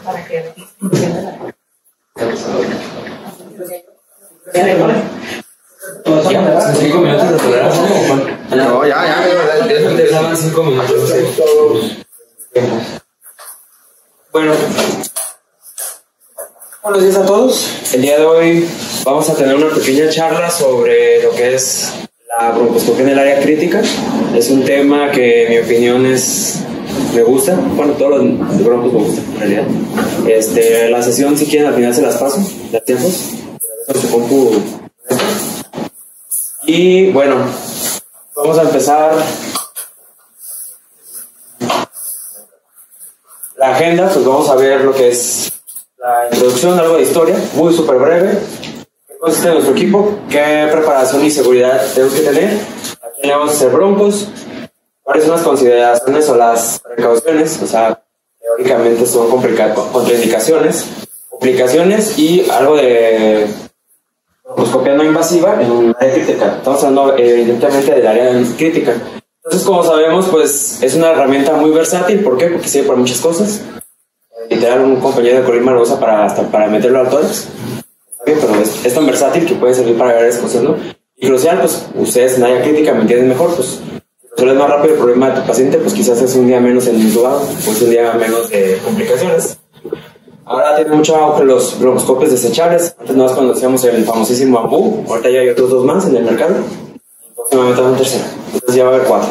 para que ya, 5 minutos de programa. No, ya. Empezaban 5 minutos. Bueno, buenos días a todos. El día de hoy vamos a tener una pequeña charla sobre lo que es la broncoscopia en el área crítica. Es un tema que, en mi opinión, me gusta. Bueno, todos los broncos me gustan, en realidad. La sesión, si quieren, al final se las paso, las tiempos. Con su compu. Y bueno, vamos a empezar la agenda. Pues vamos a ver lo que es la introducción, algo de historia, muy súper breve. ¿Qué consiste en nuestro equipo? ¿Qué preparación y seguridad tenemos que tener? ¿A quién le vamos a hacer broncos? ¿Cuáles son las consideraciones o las precauciones? O sea, teóricamente son contraindicaciones, complicaciones y algo de broncoscopia no invasiva en un área crítica. Estamos hablando evidentemente del área crítica. Entonces, como sabemos, pues es una herramienta muy versátil. ¿Por qué? Porque sirve para muchas cosas. Literal, un compañero de Colima lo usa hasta para meterlo al tórax. Pero es tan versátil que puede servir para varias cosas, ¿no? Y crucial, pues ustedes en área crítica me entienden mejor, pues resuelves más rápido el problema de tu paciente, pues quizás es un día menos en intubado, pues un día menos de complicaciones. Ahora tienen mucho auge los broncoscopios desechables. Antes nos conocíamos el famosísimo AMBU, ahorita ya hay otros 2 más en el mercado. Próximamente un tercero, entonces ya va a haber 4.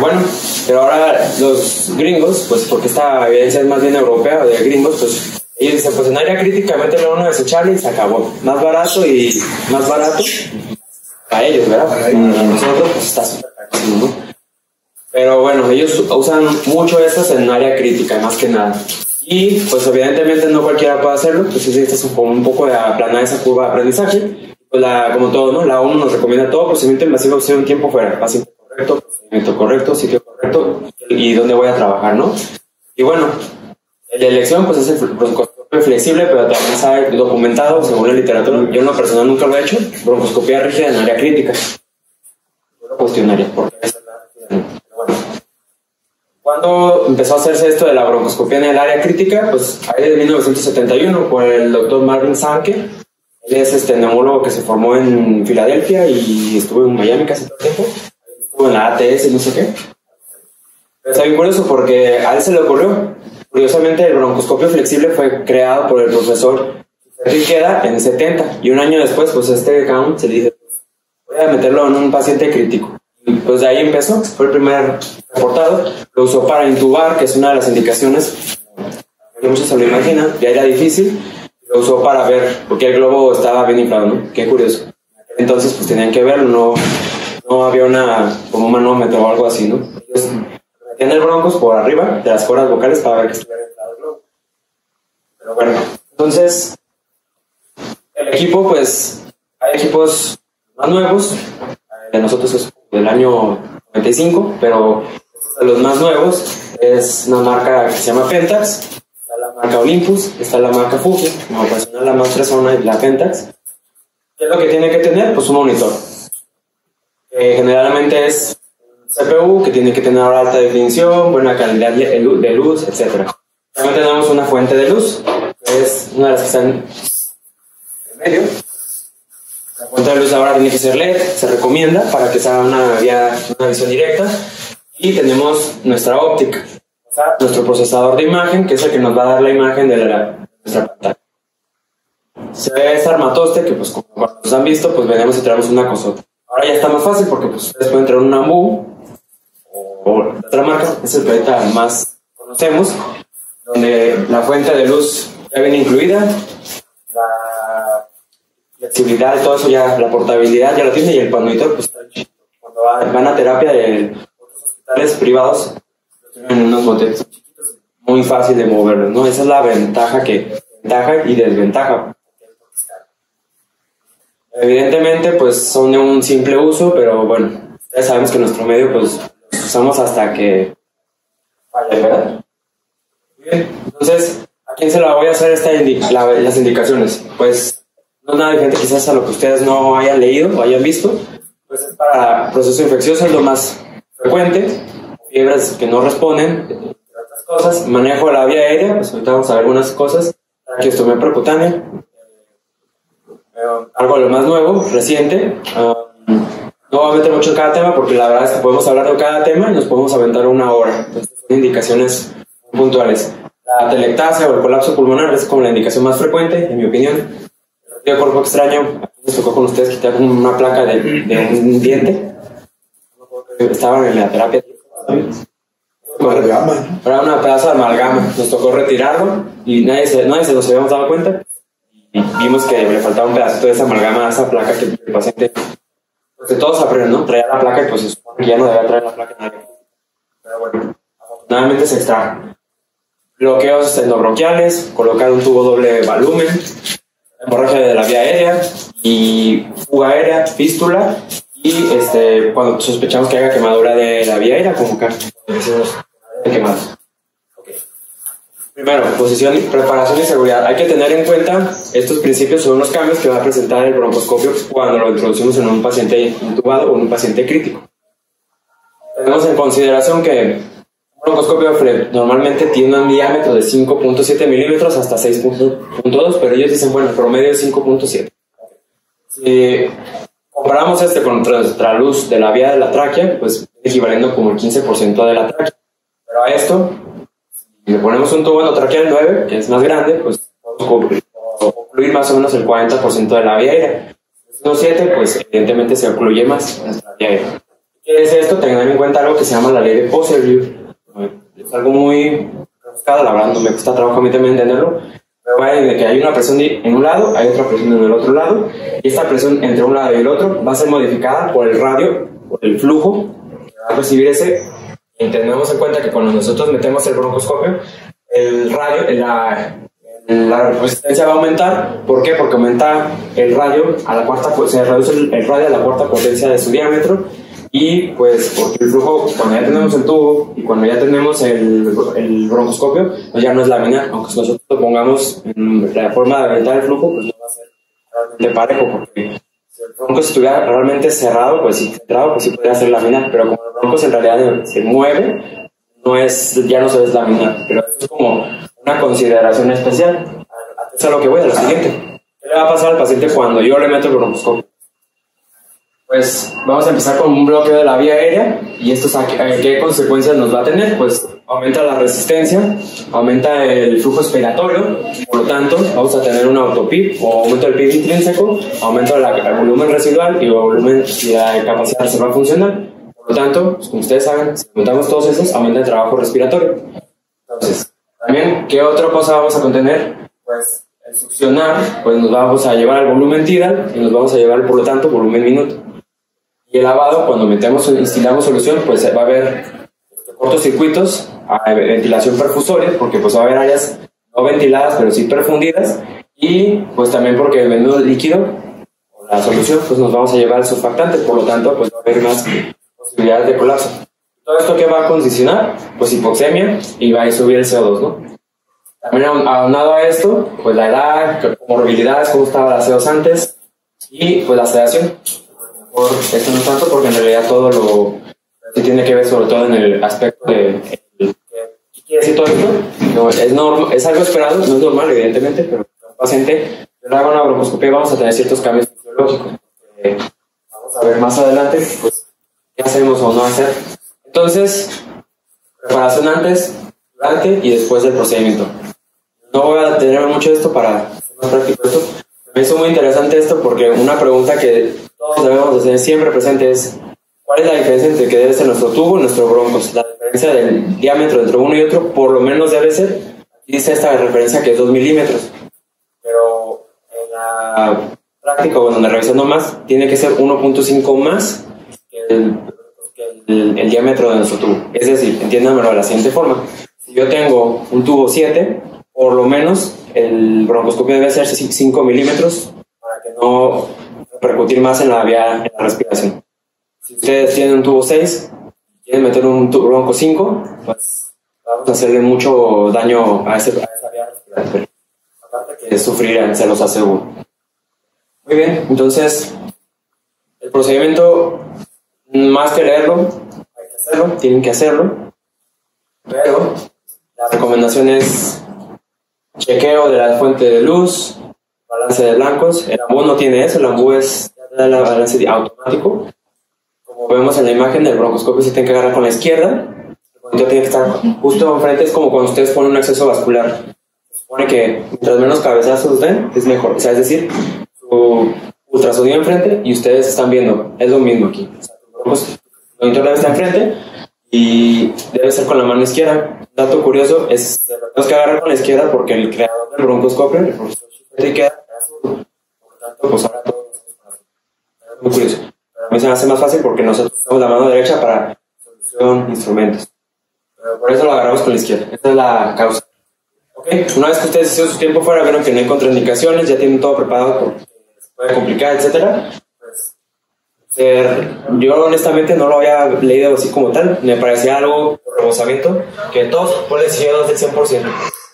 Bueno, pero ahora los gringos, pues porque esta evidencia es más bien europea, de gringos, pues ellos dicen, pues en área crítica métele uno desechable y se acabó. Más barato para ellos, ¿verdad? Para nosotros pues está súper carísimo, ¿no? Pero bueno, ellos usan mucho estas en área crítica, más que nada. Y pues evidentemente no cualquiera puede hacerlo, pues necesitas un poco de aplanar esa curva de aprendizaje. Pues como todo, ¿no? La ONU nos recomienda todo procedimiento invasivo ser un tiempo fuera, paciente correcto, procedimiento correcto, sitio correcto y dónde voy a trabajar, ¿no? Y bueno, la elección pues es el broncoscopio flexible, pero también está documentado según la literatura. Yo en lo personal nunca lo he hecho, broncoscopia rígida en área crítica. Yo lo cuestionaría, porque es la bueno. ¿Cuándo empezó a hacerse esto de la broncoscopia en el área crítica? Pues ahí de 1971 por el doctor Marvin Sankey. Él es neumólogo que se formó en Filadelfia y estuvo en Miami casi todo el tiempo. Estuvo en la ATS y no sé qué. Pero está bien curioso porque a él se le ocurrió. Curiosamente, el broncoscopio flexible fue creado por el profesor Riqueda en el 70. Y un año después, pues Count se le dice, voy a meterlo en un paciente crítico. Y pues de ahí empezó. Fue el primer reportado. Lo usó para intubar, que es una de las indicaciones que muchos se lo imaginan. Ya era difícil. Lo usó para ver, porque el globo estaba bien inflado, ¿no? Qué curioso. Entonces, pues tenían que verlo, no había como un manómetro o algo así, ¿no? Entonces, metían el broncos por arriba de las cuerdas vocales para ver que estuviera inflado el globo. Pero bueno, entonces, el equipo, pues, hay equipos más nuevos. De nosotros es del año 95, pero de los más nuevos es una marca que se llama Pentax. La marca Olympus, está la marca Fuji, como personal la más fresona es la Pentax. ¿Qué es lo que tiene que tener? Pues un monitor. Generalmente es un CPU que tiene que tener alta definición, buena calidad de luz, etc. También tenemos una fuente de luz, que es una de las que están en medio. La fuente de luz ahora tiene que ser LED, se recomienda para que sea una visión directa. Y tenemos nuestra óptica. Nuestro procesador de imagen, que es el que nos va a dar la imagen de nuestra pantalla. Se ve esta armatoste que, pues, como nos han visto, pues venimos y traemos una cosota. Ahora ya está más fácil porque pues, ustedes pueden traer un AMBU o otra marca, es el que ahorita más conocemos, donde la fuente de luz ya viene incluida, la flexibilidad y todo eso, ya la portabilidad ya lo tiene, y el monitor, pues está chido. Cuando van a terapia de otros hospitales privados, en unos botetes chiquitos, muy fácil de moverlos, ¿no? Esa es la ventaja y desventaja. Evidentemente, pues son de un simple uso, pero bueno, ya sabemos que nuestro medio, pues, los usamos hasta que falle, ¿verdad? Bien, entonces, ¿a quién se la voy a hacer las indicaciones? Pues, no es nada diferente quizás a lo que ustedes no hayan leído o hayan visto, pues es para proceso infeccioso, es lo más frecuente. Fiebres que no responden, entre otras cosas. Manejo de la vía aérea, pues ahorita vamos a ver algunas cosas. Traqueostomía percutánea, algo de lo más nuevo, reciente. No voy a meter mucho en cada tema porque la verdad es que podemos hablar de cada tema y nos podemos aventar una hora. Entonces, son indicaciones puntuales. La telectasia o el colapso pulmonar es como la indicación más frecuente, en mi opinión. El retiro de cuerpo extraño, aquí nos tocó con ustedes quitar una placa de un diente. Estaban en la terapia. Era una pedazo de amalgama. Nos tocó retirarlo y nadie se nos habíamos dado cuenta. Y vimos que le faltaba un pedacito de esa amalgama, de esa placa que el paciente. Pues de todos aprenden, ¿no? Traía la placa y pues se supone que ya no debía traer la placa nadie. Pero bueno, afortunadamente se extrajo. Bloqueos endobronquiales, colocar un tubo doble volumen, hemorragia de la vía aérea y fuga aérea, fístula y cuando sospechamos que haya quemadura de la vía aérea, como acá, decimos quemados. Okay. Primero, posición, preparación y seguridad. Hay que tener en cuenta estos principios, son los cambios que va a presentar el broncoscopio cuando lo introducimos en un paciente intubado o en un paciente crítico. Tenemos en consideración que un broncoscopio normalmente tiene un diámetro de 5.7 milímetros hasta 6.2, pero ellos dicen, bueno, el promedio es 5.7. Si comparamos con nuestra luz de la vía de la tráquea, pues equivaliendo como el 15% de la tráquea. Pero a esto, si le ponemos un tubo endotraqueal 9, que es más grande, pues podemos ocluir más o menos el 40% de la vía aérea. Si es 7, pues evidentemente se ocluye más nuestra vía aérea. ¿Qué es esto? Tengan en cuenta algo que se llama la ley de Purcell. Es algo muy rebuscado, la verdad no me cuesta trabajo a mí también entenderlo, pero va de que hay una presión en un lado, hay otra presión en el otro lado, y esta presión entre un lado y el otro va a ser modificada por el radio, por el flujo que va a recibir ese. Y tenemos en cuenta que cuando nosotros metemos el broncoscopio, el radio, la resistencia va a aumentar. ¿Por qué? Porque aumenta el radio a la cuarta, se reduce el radio a la cuarta potencia de su diámetro. Y pues porque el flujo, cuando ya tenemos el tubo y cuando ya tenemos el broncoscopio, pues ya no es laminar, aunque si nosotros lo pongamos en la forma de aventar el flujo, pues no va a ser realmente parejo, porque si el bronco estuviera realmente cerrado, pues sí, pues sí podría ser laminar, pero como el bronco en realidad se mueve, ya no se ve laminar, pero eso es como una consideración especial. Eso es a lo que voy, a lo siguiente. ¿Qué le va a pasar al paciente cuando yo le meto el broncoscopio? Pues vamos a empezar con un bloqueo de la vía aérea y esto ¿qué consecuencias nos va a tener? Pues aumenta la resistencia, aumenta el flujo expiratorio, por lo tanto vamos a tener un autopip o aumento del PIB intrínseco, aumento del volumen residual y la capacidad reservar funcional. Por lo tanto, pues, como ustedes saben, si aumentamos todos esos, aumenta el trabajo respiratorio. Entonces, también, ¿qué otra cosa vamos a contener? Pues el succionar, pues nos vamos a llevar al volumen tidal y nos vamos a llevar, por lo tanto, volumen minuto. Y el lavado, cuando instilamos solución, pues va a haber cortocircuitos, ventilación perfusoria, porque pues va a haber áreas no ventiladas, pero sí perfundidas, y pues también porque el menudo líquido, o la solución, pues nos vamos a llevar al surfactante, por lo tanto, pues va a haber más posibilidades de colapso. ¿Todo esto qué va a condicionar? Pues hipoxemia, y va a subir el CO2, ¿no? También aunado a esto, pues la edad, comorbilidades, cómo estaba la CO2 antes, y pues la sedación. Esto no tanto porque en realidad todo lo que tiene que ver sobre todo en el aspecto de ¿qué quiere decir todo esto? Es algo esperado, no es normal evidentemente, pero un paciente le haga una broncoscopia vamos a tener ciertos cambios fisiológicos. Vamos a ver más adelante pues qué hacemos o no hacer. Entonces, preparación antes, durante y después del procedimiento. No voy a tener mucho de esto para hacer más práctico esto. Me hizo muy interesante esto porque una pregunta que todos debemos tener siempre presente es ¿cuál es la diferencia entre que debe ser nuestro tubo y nuestro broncos? La diferencia del diámetro entre uno y otro por lo menos debe ser, dice esta referencia que es 2 milímetros, pero en la práctica o donde revisando más tiene que ser 1.5 más que el diámetro de nuestro tubo. Es decir, entiéndanmelo de la siguiente forma: si yo tengo un tubo 7, por lo menos el broncoscopio debe ser 5 milímetros para que no repercutir más en la vía, en la respiración. Si ustedes tienen un tubo 6 y quieren meter un bronco 5, pues vamos a hacerle mucho daño a esa vía respiratoria. Aparte que sufrirán, se los aseguro. Muy bien, entonces el procedimiento, más que leerlo, hay que hacerlo, tienen que hacerlo, pero La recomendación es chequeo de la fuente de luz, balance de blancos. El AMBU no tiene eso, el AMBU es el balance automático. Como vemos en la imagen, el broncoscopio se tiene que agarrar con la izquierda. El monitor tiene que estar justo enfrente, es como cuando ustedes ponen un acceso vascular. Se supone que mientras menos cabezazos den, es mejor. O sea, es decir, su ultrasonido enfrente y ustedes están viendo. Es lo mismo aquí. O sea, el monitor debe estar enfrente y debe ser con la mano izquierda. Un dato curioso es que tenemos que agarrar con la izquierda porque el creador del broncoscopio, el profesor Schiffer, queda azul. Por lo tanto, pues ahora todo es muy curioso. Pero a mí se me hace más fácil porque nosotros usamos la mano derecha para solución, instrumentos. Pero por eso lo agarramos con la izquierda. Esta es la causa. Okay. Una vez que ustedes hicieron su tiempo fuera, vieron que no hay contraindicaciones, ya tienen todo preparado porque se puede complicar, etcétera. Yo honestamente no lo había leído así como tal, me parecía algo por rebosamiento, que todos por decir 2 del 100%,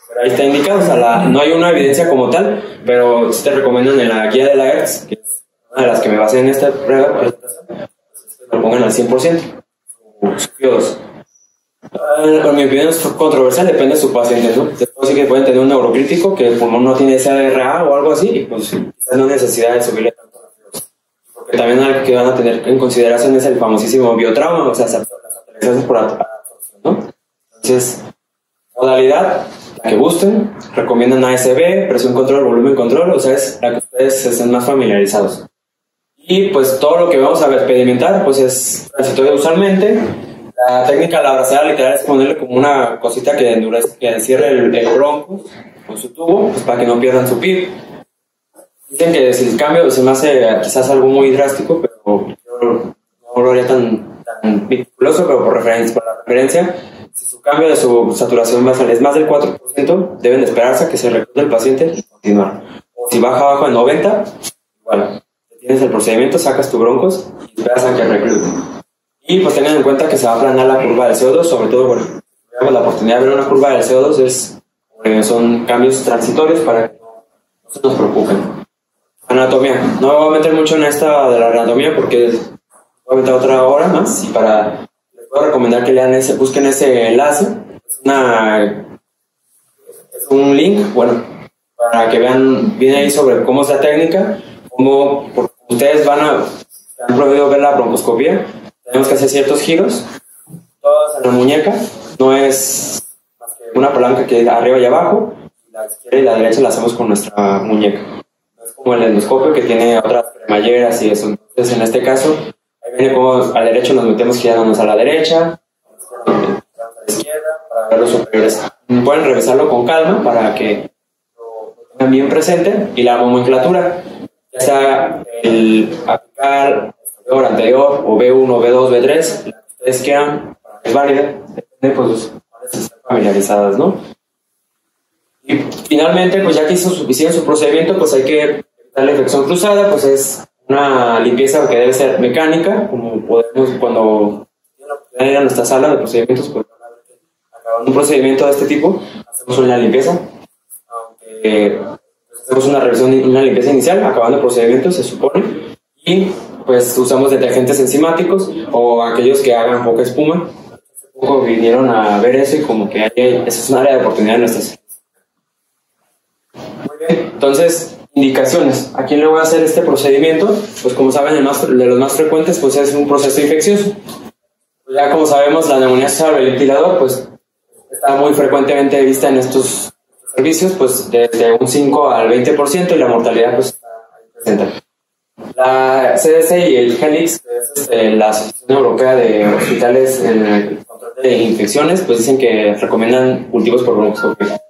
pero ahí está indicado, o sea, no hay una evidencia como tal, pero sí te recomiendan en la guía de la ERTS, que es una de las que me basé en esta prueba, presentación, que lo pongan al 100%, su PIO2. En mi opinión es controversial, depende de su paciente, ¿no? Después sí que pueden tener un neurocrítico, que el pulmón no tiene SARA o algo así, y pues quizás no hay necesidad de subirle tanto la fibrosis. Porque también algo que van a tener en consideración es el famosísimo biotrauma, o sea, las afectaciones por absorción, ¿no? Entonces, modalidad, la que gusten, recomiendan ASB, presión control, volumen control, o sea, es la que ustedes estén más familiarizados. Y pues todo lo que vamos a experimentar, pues es transitorio usualmente. La técnica de la abrazada literal es ponerle como una cosita que endurezca, que cierre el bronco con su tubo, pues para que no pierdan su PIB. Dicen que si el cambio se me hace quizás algo muy drástico, pero yo no lo haría tan meticuloso, pero por la referencia, si su cambio de su saturación basal es más del 4%, deben esperarse a que se reclute el paciente y continuar. O si baja abajo de 90, igual, tienes el procedimiento, sacas tu broncos y esperas a que reclute. Y pues tengan en cuenta que se va a aplanar la curva del CO2, sobre todo porque la oportunidad de ver una curva del CO2 son cambios transitorios para que no se nos preocupen. Anatomía. No me voy a meter mucho en esta de la anatomía porque voy a meter otra hora más y les puedo recomendar que lean busquen ese enlace. Es un link, bueno, para que vean bien ahí sobre cómo es la técnica, cómo ustedes han podido ver la broncoscopia. Tenemos que hacer ciertos giros, todos en la muñeca, no es más que una palanca que arriba y abajo, la izquierda y la derecha la hacemos con nuestra muñeca. No es como el endoscopio que tiene otras cremalleras y eso. Entonces, en este caso, ahí viene como al derecho nos metemos girándonos a la derecha, a la izquierda, para ver los superiores. Pueden revisarlo con calma para que lo tengan bien presente, y la nomenclatura, ya sea el aplicar anterior, o B1, B2, B3, la que ustedes quieran, es válida, depende pues cuáles están familiarizadas, ¿no? Y finalmente, pues ya que hicieron su procedimiento, pues hay que evitar la infección cruzada, pues es una limpieza que debe ser mecánica, como podemos cuando ir a nuestra sala de procedimientos, pues acabando un procedimiento de este tipo, hacemos una limpieza, aunque hacemos una revisión, una limpieza inicial, acabando el procedimiento, se supone, y pues usamos detergentes enzimáticos o aquellos que hagan poca espuma. Hace poco vinieron a ver eso y como que esa es un área de oportunidad en nuestras. Muy bien, entonces, indicaciones. ¿A quién le voy a hacer este procedimiento? Pues como saben, de los más frecuentes pues es un proceso infeccioso. Pues ya como sabemos, la neumonía asociada al ventilador pues está muy frecuentemente vista en estos servicios, pues desde un 5 al 20%, y la mortalidad pues está ahí presente. La CDC y el GENIX, que es la Asociación Europea de Hospitales en el Control de Infecciones, pues dicen que recomiendan cultivos por broncoscopia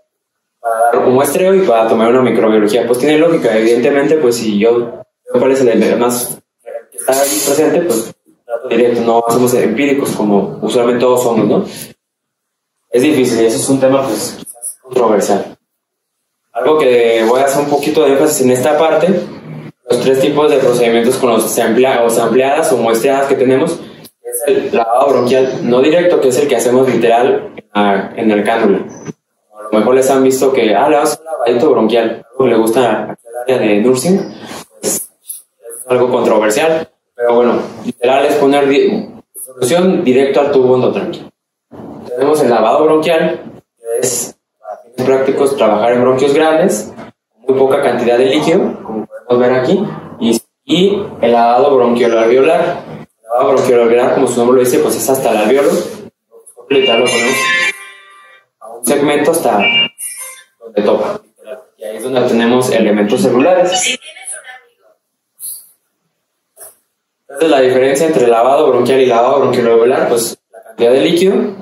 para dar un muestreo y para tomar una microbiología. Pues tiene lógica, evidentemente, pues si yo veo cuál es el más que está ahí presente, pues trato directo, no hacemos empíricos como usualmente todos somos, ¿no? Es difícil y eso es un tema pues quizás controversial. Algo que voy a hacer un poquito de énfasis en esta parte. Los 3 tipos de procedimientos con los ampliadas o muestreadas que tenemos es el lavado bronquial no directo, que es el que hacemos literal en el cánula. A lo mejor les han visto que le vamos a un lavadito bronquial, algo que le gusta a el área de nursing, pues es algo controversial, pero bueno, literal es poner solución directo al tubo endotranqueal. Tenemos el lavado bronquial, que es, para fines prácticos, trabajar en bronquios grandes, con muy poca cantidad de líquido, como podemos ver aquí, y el lavado bronquiolo-alveolar. El lavado bronquiolo-alveolar, como su nombre lo dice, pues es hasta el alveolo. Literal, lo ponemos a un segmento hasta donde toca. Y ahí es donde tenemos elementos celulares. Entonces, la diferencia entre lavado bronquial y lavado bronquiolo-alveolar, pues la cantidad de líquido. El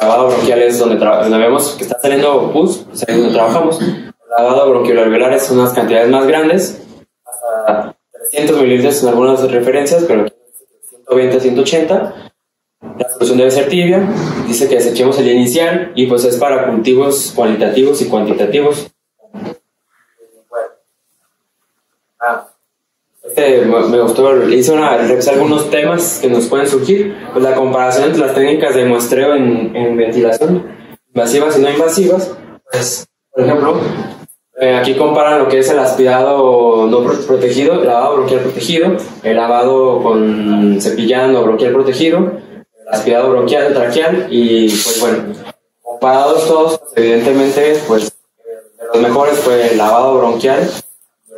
lavado bronquial es donde vemos que está saliendo pus, pues ahí es donde trabajamos. El lavado bronquiolo-alveolar es unas cantidades más grandes, hasta 300 mililitros en algunas referencias, pero aquí 120 a 180. La solución debe ser tibia, dice que desechemos el inicial y pues es para cultivos cualitativos y cuantitativos. Me gustó, revisé algunos temas que nos pueden surgir, pues la comparación entre las técnicas de muestreo en ventilación, invasivas y no invasivas, pues por ejemplo, aquí comparan lo que es el aspirado no protegido, el lavado bronquial protegido, el lavado con cepillado bronquial protegido, aspirado bronquial, traqueal, y pues bueno, comparados todos, pues, evidentemente, pues de los mejores fue el lavado bronquial,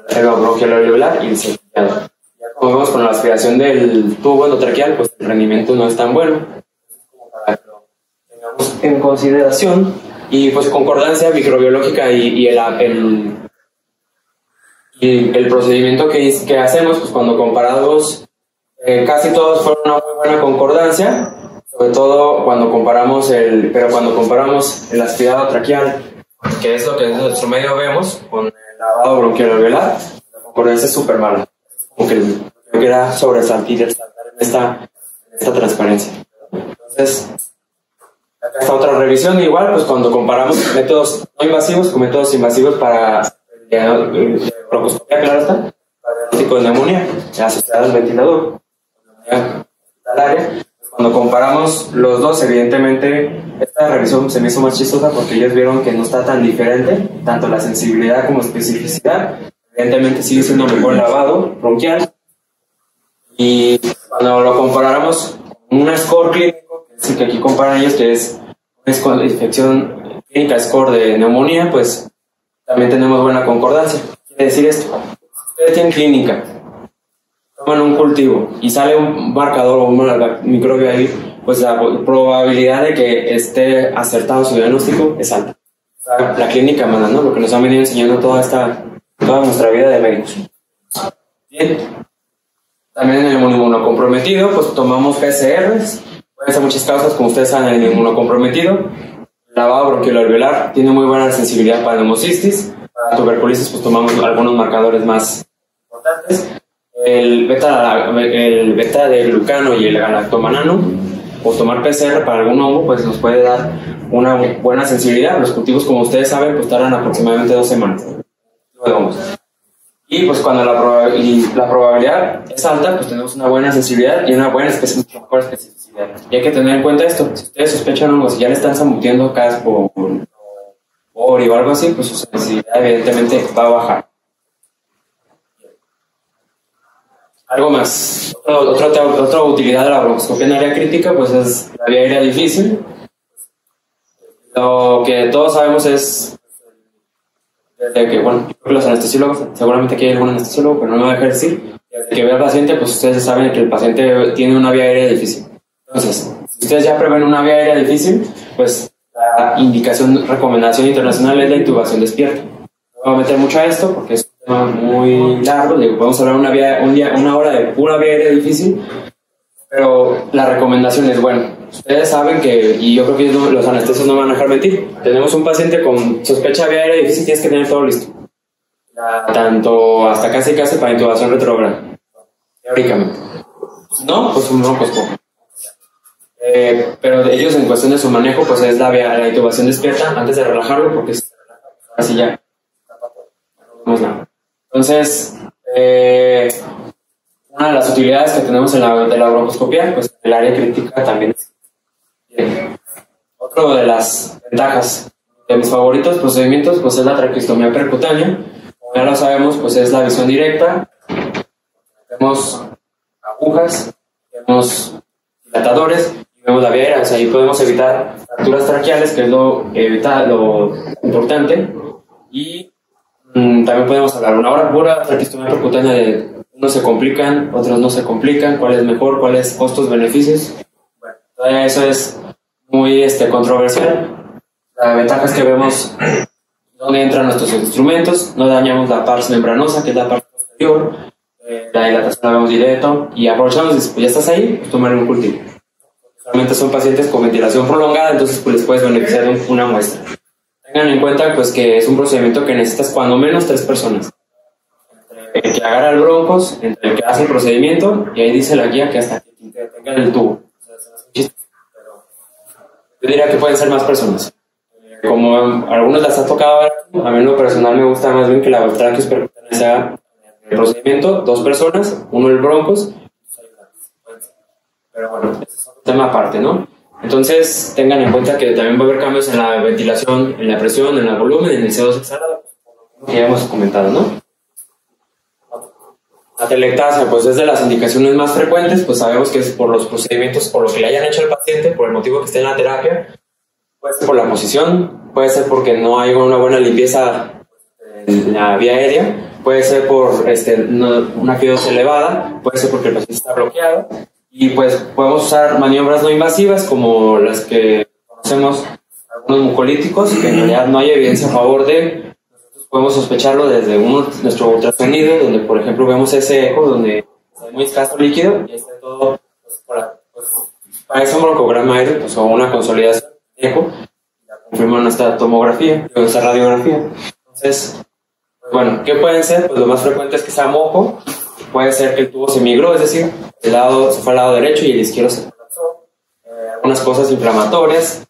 el bronquial alveolar y el cepillado. Ya como vemos con la aspiración del tubo endotraqueal, pues el rendimiento no es tan bueno, para que lo tengamos en consideración. Y pues concordancia microbiológica y el procedimiento que hacemos, pues cuando comparados, casi todos fueron una muy buena concordancia. Sobre todo cuando comparamos el aspirado traqueal, que es lo que en nuestro medio vemos, con el lavado bronquial-alveolar, la concordancia es súper mala. Como que yo quería resaltar en esta transparencia. Entonces, acá está otra revisión. Igual, pues cuando comparamos métodos no invasivos con métodos invasivos para broncoescopia, claro está, para el diagnóstico de neumonía, asociada al ventilador, neumonía hospitalaria. Cuando comparamos los dos, evidentemente, esta revisión se me hizo más chistosa porque ellos vieron que no está tan diferente, tanto la sensibilidad como especificidad. Evidentemente sigue siendo mejor el lavado bronquial. Y cuando lo comparáramos con un score clínico, que es el que aquí comparan ellos, que es una score de infección clínica, score de neumonía, pues también tenemos buena concordancia. Quiere decir esto: ustedes tienen clínica, toman un cultivo y sale un marcador o un microbio ahí, pues la probabilidad de que esté acertado su diagnóstico es alta. La clínica manda, ¿no? Lo que nos han venido enseñando toda nuestra vida de médicos. Bien. También en el inmunocomprometido, pues tomamos PCRs. Pueden ser muchas causas, como ustedes saben, en el inmunocomprometido. El lavado bronquiolo-alveolar tiene muy buena sensibilidad para neumocistis. Para tuberculosis, pues tomamos algunos marcadores más importantes. El beta de glucano y el galactomanano, o tomar PCR para algún hongo, pues nos puede dar una buena sensibilidad. Los cultivos, como ustedes saben, pues tardan aproximadamente 2 semanas. Y pues cuando la probabilidad es alta, pues tenemos una buena sensibilidad y una mejor especificidad. Y hay que tener en cuenta esto: si ustedes sospechan hongos y ya le están zambuteando caspo o algo así, pues su sensibilidad evidentemente va a bajar. Algo más, otra utilidad de la broncoescopia en área crítica, pues es la vía aérea difícil. Lo que todos sabemos es, desde que, bueno, yo creo que los anestesiólogos, seguramente aquí hay algún anestesiólogo, pero no me voy a dejar decir, desde que ve al paciente, pues ustedes saben que el paciente tiene una vía aérea difícil. Entonces, si ustedes ya prevén una vía aérea difícil, pues la recomendación internacional es la intubación despierta. No voy a meter mucho a esto porque es un tema muy largo, podemos hablar una hora de pura vía aérea difícil, pero la recomendación es, bueno, ustedes saben que, y yo creo que los anestesios no me van a dejar mentir, tenemos un paciente con sospecha de vía aérea difícil, tienes que tener todo listo. Tanto hasta casi para intubación retrógrada, teóricamente. No, pues un broncoescopio. Pero ellos, en cuestión de su manejo, pues es la intubación despierta antes de relajarlo, porque si se relaja, pues así ya. Entonces, una de las utilidades que tenemos de la broncoescopia, pues el área crítica también. Otra de las ventajas de mis favoritos procedimientos, pues es la traqueostomía percutánea. Como ya lo sabemos, pues es la visión directa. Tenemos agujas, tenemos dilatadores y vemos la vía aérea. O sea, ahí podemos evitar fracturas traqueales, que es lo importante, y también podemos hablar una hora pura traqueostomía percutánea de unos se complican, otros no se complican, cuál es mejor, cuál es costos-beneficios. Bueno, todavía eso es muy controversial. La ventaja es que vemos dónde entran nuestros instrumentos, no dañamos la pars membranosa, que es la parte posterior, la dilatación la vemos directo, y aprovechamos, pues ya estás ahí, pues tomar un cultivo. Realmente son pacientes con ventilación prolongada, entonces pues les puedes beneficiar de una muestra. Tengan en cuenta pues que es un procedimiento que necesitas cuando menos 3 personas. Entre el que agarra el broncos, entre el que hace el procedimiento, y ahí dice la guía que hasta que tengan el tubo. O sea, es un chiste, pero yo diría que pueden ser más personas. Como a algunos las ha tocado ver, a mí en lo personal me gusta más bien que la traqueostomía sea el procedimiento, 2 personas, uno el broncos, pero bueno, ese es otro tema aparte, ¿no? Entonces tengan en cuenta que también va a haber cambios en la ventilación, en la presión, en el volumen, en el CO2 exhalado, que ya hemos comentado, ¿no? La telectasia, pues es de las indicaciones más frecuentes, pues sabemos que es por los procedimientos, por lo que le hayan hecho al paciente, por el motivo que esté en la terapia, puede ser por la posición, puede ser porque no hay una buena limpieza en la vía aérea, puede ser por una fibrosis elevada, puede ser porque el paciente está bloqueado, y pues podemos usar maniobras no invasivas como las que conocemos, algunos mucolíticos, que en realidad no hay evidencia a favor de. Nosotros podemos sospecharlo desde nuestro ultrasonido, donde por ejemplo vemos ese eco, donde hay muy escaso líquido, y está todo, parece un broncograma aéreo, pues, o una consolidación de eco, y la confirma nuestra tomografía, nuestra radiografía. Entonces, pues, bueno, ¿qué pueden ser? Pues lo más frecuente es que sea moco. Puede ser que el tubo se migró, es decir, se fue al lado derecho y el izquierdo se colapsó. Algunas cosas inflamatorias,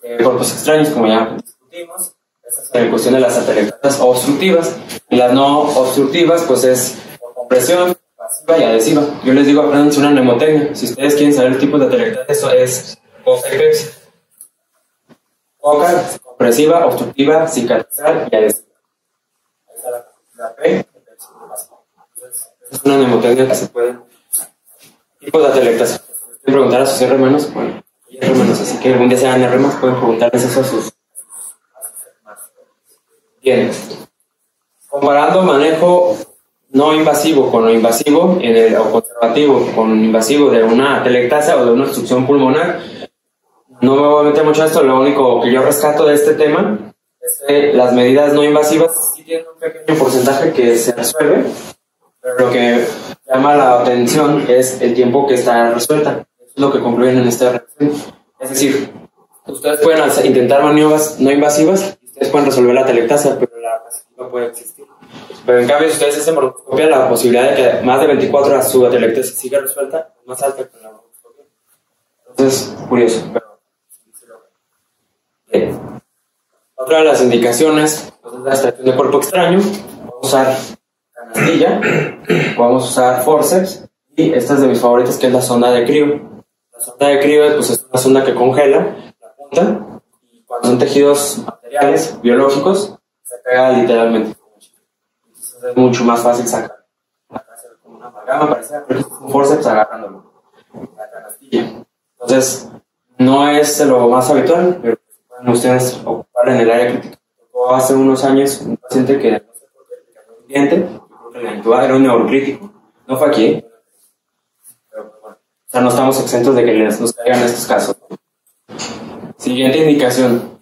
cuerpos extraños, como ya discutimos. Esa es la cuestión de las atelectasias obstructivas. Y las no obstructivas, pues es por compresión, pasiva y adhesiva. Yo les digo, aprendan una mnemotecnia. Si ustedes quieren saber el tipo de atelectasia, eso es COCA y Pepsi. COCA, compresiva, obstructiva, cicatrizal y adhesiva. Ahí está la P. Es una mnemotecnia que se puede. Tipos de atelectasia. Pueden preguntar a sus R-, bueno, y R-, así que algún día sean R-, pueden preguntarles eso a sus. Bien. Comparando manejo no invasivo con lo invasivo, o conservativo con invasivo de una atelectasia o de una obstrucción pulmonar, no me voy a meter mucho a esto. Lo único que yo rescato de este tema es que las medidas no invasivas sí tienen un pequeño porcentaje que se resuelve. Pero lo que llama la atención es el tiempo que está resuelta. Eso es lo que concluyen en esta reacción. Es decir, ustedes pueden intentar maniobras no invasivas y ustedes pueden resolver la atelectasia, pero la pasiva puede existir. Pero en cambio, si ustedes hacen broncoescopia, la posibilidad de que más de 24 horas su atelectasia siga resuelta es más alta que la broncoescopia. Entonces, curioso. Pero bien. Otra de las indicaciones pues, es la extracción de cuerpo extraño. Vamos a usar canastilla, podemos usar forceps, y esta es de mis favoritas, que es la sonda de crío. La sonda de crío pues, es una sonda que congela la punta, y cuando son tejidos materiales, biológicos, se pega literalmente. Entonces es mucho más fácil sacar. Acá se ve como una amalgama, parece un forceps agarrándolo. La canastilla. Entonces, no es lo más habitual, pero pueden ustedes ocupar en el área crítica. Hace unos años un paciente que no sé por qué le cayó un diente. La intubada era un neurocrítico, no fue aquí, pero bueno, o sea, no estamos exentos de que nos caigan estos casos. Siguiente indicación: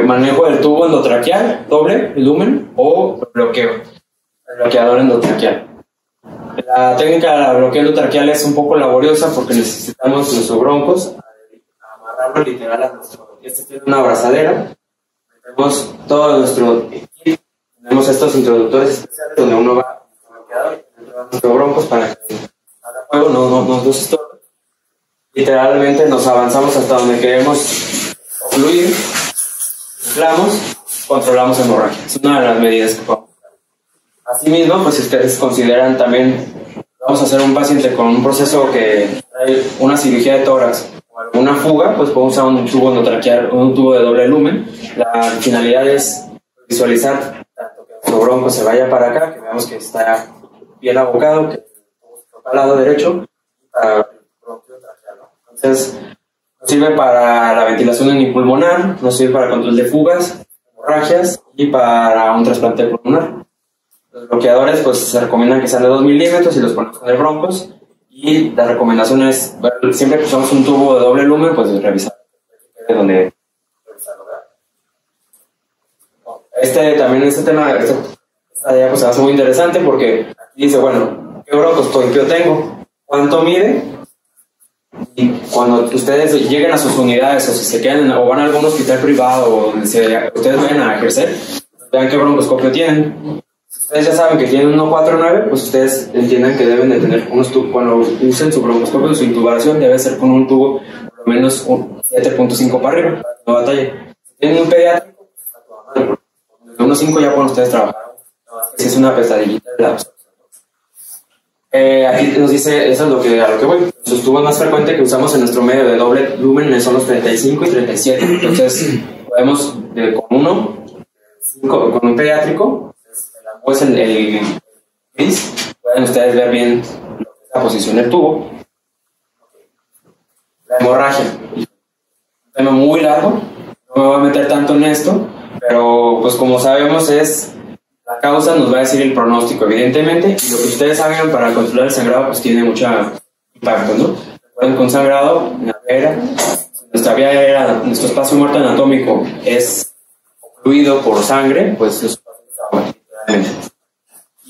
manejo del tubo endotraqueal, doble lumen o bloqueo, el bloqueador endotraqueal. La técnica del bloqueo endotraqueal es un poco laboriosa porque necesitamos nuestros broncos amarrarlo literal a nuestro. Este tiene una abrazadera, tenemos todo nuestro kit. Tenemos estos introductores especiales donde uno va a bloquear nuestros broncos para que haga fuego, no se estorbe. Literalmente nos avanzamos hasta donde queremos ocluir, inflamos, controlamos hemorragia. Es una de las medidas que podemos usar. Asimismo, pues si ustedes consideran también, vamos a hacer un paciente con un proceso que trae una cirugía de tórax o alguna fuga, pues podemos usar un tubo endotraqueal o un tubo de doble lumen. La finalidad es visualizar nuestro bronco se vaya para acá, que veamos que está bien abocado, que está al lado derecho, para el bronquio traqueal. Entonces, Nos sirve para la ventilación unipulmonar, nos sirve para control de fugas, hemorragias y para un trasplante pulmonar. Los bloqueadores pues se recomiendan que sean de 2 milímetros y los ponemos con el broncos. Y la recomendación es, siempre que usamos un tubo de doble lumen, pues revisar donde revisarlo, ¿verdad? Este tema, esta idea pues se hace muy interesante porque aquí dice, bueno, ¿qué broncoscopio tengo? ¿Cuánto mide? Y cuando ustedes lleguen a sus unidades o si se quedan o van a algún hospital privado o donde ustedes vayan a ejercer, vean qué broncoscopio tienen. Si ustedes ya saben que tienen 149, pues ustedes entiendan que deben de tener unos tubos. Cuando usen su broncoscopio, su intubación debe ser con un tubo por lo menos un 7.5 para arriba, para que no batalle. Si tienen un pediátrico, desde 1.5 ya pueden ustedes trabajar. Si es una pesadillita de la absorción. Aquí nos dice, eso es a lo que voy. Los tubos más frecuentes que usamos en nuestro medio de doble lumen son los 35 y 37. Entonces, podemos, con un pediátrico, pues el gris, pueden ustedes ver bien la posición del tubo. La hemorragia. Un tema muy largo, no me voy a meter tanto en esto, pero pues como sabemos la causa nos va a decir el pronóstico, evidentemente, y lo que ustedes hagan para controlar el sangrado pues tiene mucho impacto, ¿no? Recuerden que un sangrado en la vía aérea, nuestra vía aérea, nuestro espacio muerto anatómico es ocluido por sangre, pues los pacientes ahogan, literalmente.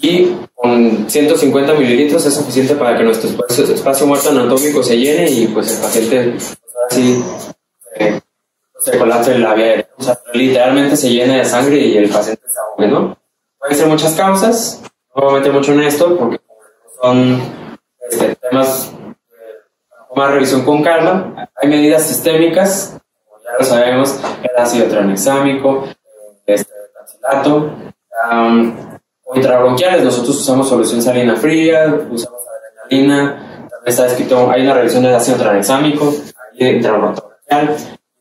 Y con 150 mililitros es suficiente para que nuestro espacio muerto anatómico se llene y pues el paciente así se colapse en la vía aérea. O sea, literalmente se llena de sangre y el paciente se ahoga, ¿no? Pueden ser muchas causas, no me voy a meter mucho en esto porque son temas más revisión con calma. Hay medidas sistémicas, como ya lo sabemos, el ácido tranexámico, tancilato, o intrabronquiales. Nosotros usamos solución salina fría, usamos adrenalina, también está escrito, hay una revisión del ácido tranexámico, hay intrabronquial,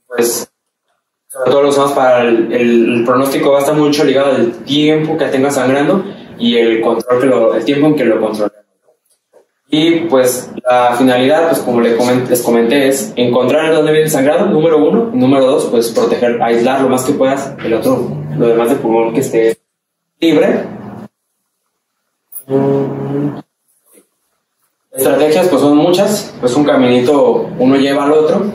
pues sobre todo lo usamos para el pronóstico, va a estar mucho ligado al tiempo que tenga sangrando y el tiempo en que lo controlemos. Y pues la finalidad, pues como les comenté, es encontrar dónde viene el sangrado, número 1, y número 2, pues proteger, aislar lo más que puedas lo demás del pulmón que esté libre. Estrategias pues son muchas, pues un caminito uno lleva al otro.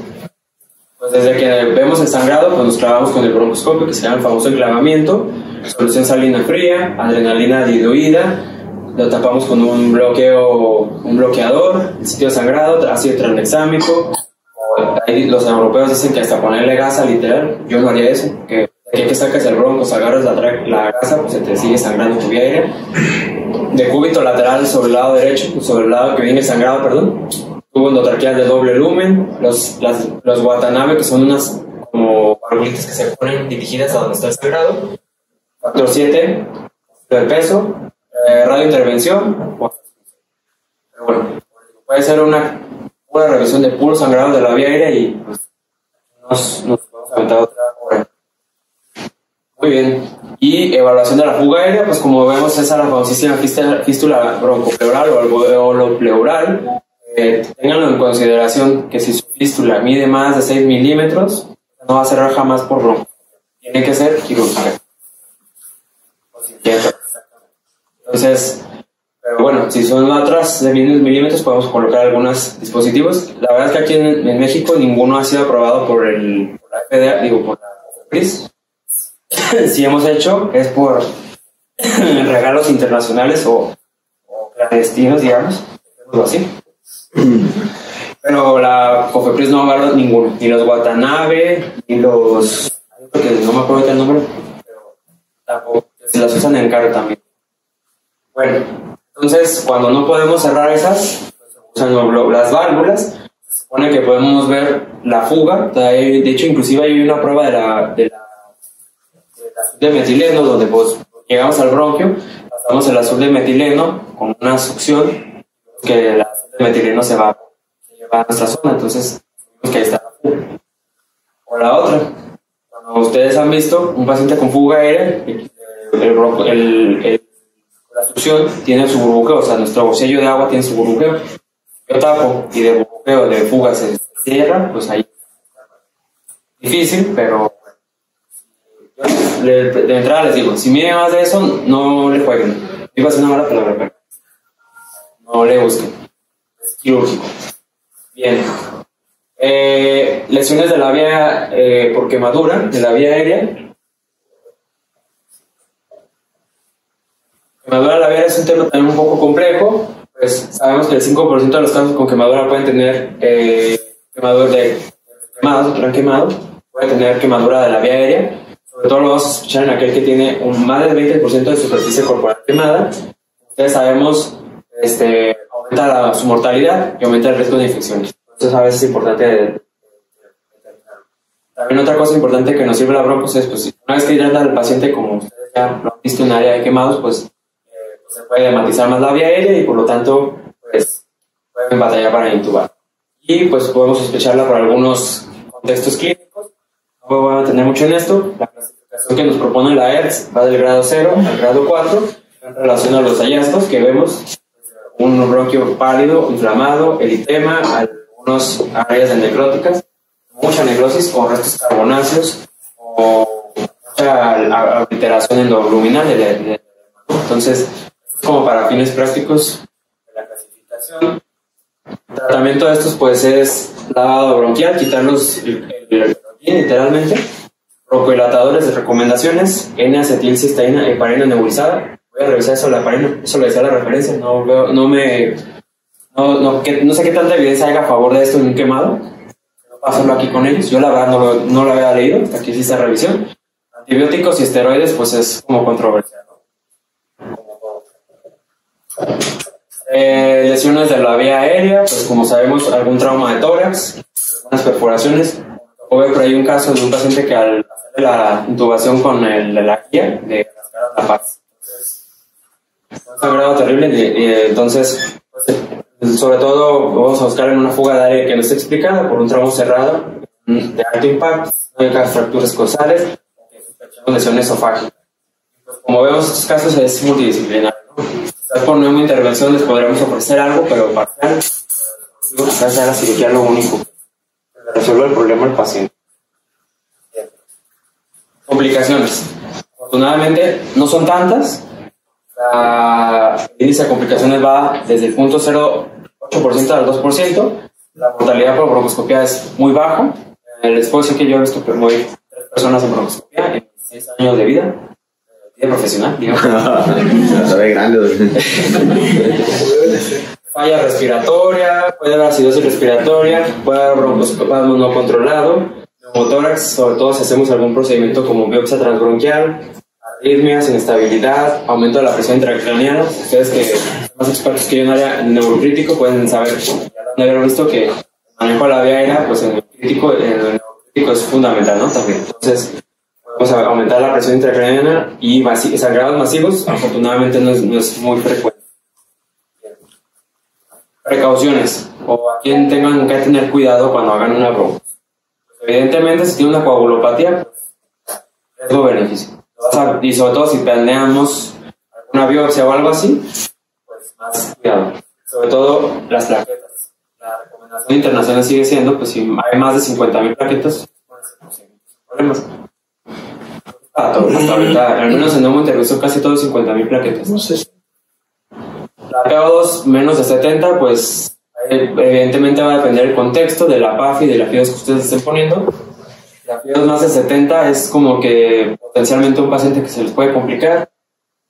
Pues desde que vemos el sangrado, pues nos clavamos con el broncoscopio, que se llama el famoso enclavamiento, solución salina fría, adrenalina diluida, lo tapamos con un bloqueador, el sitio de sangrado, ácido tranexámico. Ahí los europeos dicen que hasta ponerle gasa literal. Yo no haría eso, que aquí que sacas el bronco, agarras la gasa, pues se te sigue sangrando tu vía aérea. Decúbito lateral sobre el lado derecho, sobre el lado que viene sangrado, perdón. Tubo endotraqueal de doble lumen, los Watanabe, que son unas como arbolitas que se ponen dirigidas a donde está el sangrado. Factor 7 del peso, radiointervención. Pero bueno, puede ser una revisión de puro sangrado de la vía aérea y pues nos podemos aventar otra hora. Muy bien. Y evaluación de la fuga aérea, pues como vemos esa es la famosísima fístula broncopleural o alveolopleural. Ténganlo en consideración que si su fístula mide más de 6 milímetros, no va a cerrar jamás por bronco. Tiene que ser quirúrgica. Entonces, pero bueno, si son otras de milímetros, podemos colocar algunos dispositivos. La verdad es que aquí en México ninguno ha sido aprobado por la FDA, por la COFEPRIS. Si hemos hecho, es por regalos internacionales o clandestinos, digamos, algo así. Pero la COFEPRIS no agarra ninguno, ni los Watanabe, ni los... porque no me acuerdo el nombre, pero tampoco, se las usan en el carro también. Bueno, entonces cuando no podemos cerrar esas, pues se usan las válvulas. Se supone que podemos ver la fuga. De hecho, inclusive hay una prueba de azul de metileno, donde pues llegamos al bronquio, pasamos el azul de metileno con una succión, que el azul de metileno se lleva a nuestra zona, entonces vemos que ahí está la fuga. O la otra, cuando ustedes han visto un paciente con fuga aérea, la succión tiene su burbujeo, o sea, nuestro sello de agua tiene su burbujeo. Yo tapo y del burbujeo de fuga se cierra, pues ahí difícil, pero de entrada les digo, si mide más de eso, no le jueguen. Iba a ser una mala palabra, pero no le busquen. Es quirúrgico. Bien. Lesiones de la vía por quemadura, de la vía aérea. Quemadura de la vía es un tema también un poco complejo. Pues sabemos que el 5% de los casos con quemadura pueden tener quemadura de quemados, gran quemado, puede tener quemadura de la vía aérea. Sobre todo lo vamos a escuchar en aquel que tiene más del 20% de superficie corporal quemada. Ustedes sabemos, aumenta su mortalidad y aumenta el riesgo de infecciones. Entonces a veces es importante también otra cosa importante que nos sirve la broncos es, pues, una vez que hidrata al paciente, como ustedes ya lo han visto en área de quemados, pues se puede matizar más la vía aérea y por lo tanto, pues, pueden batallar para intubar. Y pues podemos sospecharla por algunos contextos clínicos. No voy a tener mucho en esto. La clasificación que nos propone la ERTS va del grado 0 al grado 4 en relación a los hallazgos que vemos. Un bronquio pálido, inflamado, eritema, algunas áreas de necróticas, mucha necrosis o restos carbonáceos o mucha alteración endoluminal. Entonces, como para fines prácticos de la clasificación. El tratamiento de estos pues es lavado bronquial, quitarlos literalmente, broncohilatadores de recomendaciones, N-acetilcisteína, heparina nebulizada. Voy a revisar eso, la heparina, eso le decía la referencia, no sé qué tanta evidencia hay a favor de esto en un quemado. No pasarlo aquí con ellos, yo la verdad no lo había leído, hasta aquí hice esta revisión. Antibióticos y esteroides pues es como controversial, ¿no? Lesiones de la vía aérea, pues como sabemos, algún trauma de tórax, algunas perforaciones. O veo por ahí un caso de un paciente que al hacer la intubación con la guía de la paz. Entonces, un sangrado terrible y entonces, pues, sobre todo, vamos a buscar en una fuga de aire que no esté explicada por un trauma cerrado de alto impacto, no hay fracturas cosales, lesión esofágica. Pues, como vemos, estos casos es multidisciplinario, ¿no? Por nueva intervención les podremos ofrecer algo, pero parcial. Gracias a la cirugía lo único que resuelve el problema del paciente. Complicaciones. Afortunadamente no son tantas. El índice de complicaciones va desde el 0.08% al 2%. La mortalidad por broncoscopia es muy baja. Les puedo decir que yo he visto morir 3 personas en broncoscopia en 6 años de vida. Profesional, digamos. Se ve grande. Falla respiratoria, puede haber acidosis respiratoria, puede haber broncoespasmo no controlado, neumotórax, sobre todo si hacemos algún procedimiento como biopsia transbronquial, arritmias, inestabilidad, aumento de la presión intracraneana. Ustedes que son más expertos que yo en área neurocrítico pueden saber, ya lo han visto, que el manejo de la vía aérea, pues en el neurocrítico es fundamental, ¿no? También. Entonces, vamos a aumentar la presión intracraneana y sangrados masivos, afortunadamente no es muy frecuente. Precauciones, o a quien tengan que tener cuidado cuando hagan una bronco. Pues evidentemente, si tiene una coagulopatía, riesgo-beneficio. Y sobre todo si planeamos alguna biopsia o algo así, pues más cuidado. Sobre todo las plaquetas. La recomendación internacional sigue siendo, pues si hay más de 50,000 plaquetas, pues problemas. Hasta ahorita, al menos en Neumo intervino casi todos 50,000 plaquetas. No sé. La PO2 menos de 70, pues evidentemente va a depender del contexto, de la PAF y de la FIOS que ustedes estén poniendo. La FIOS más de 70 es como que potencialmente un paciente que se les puede complicar.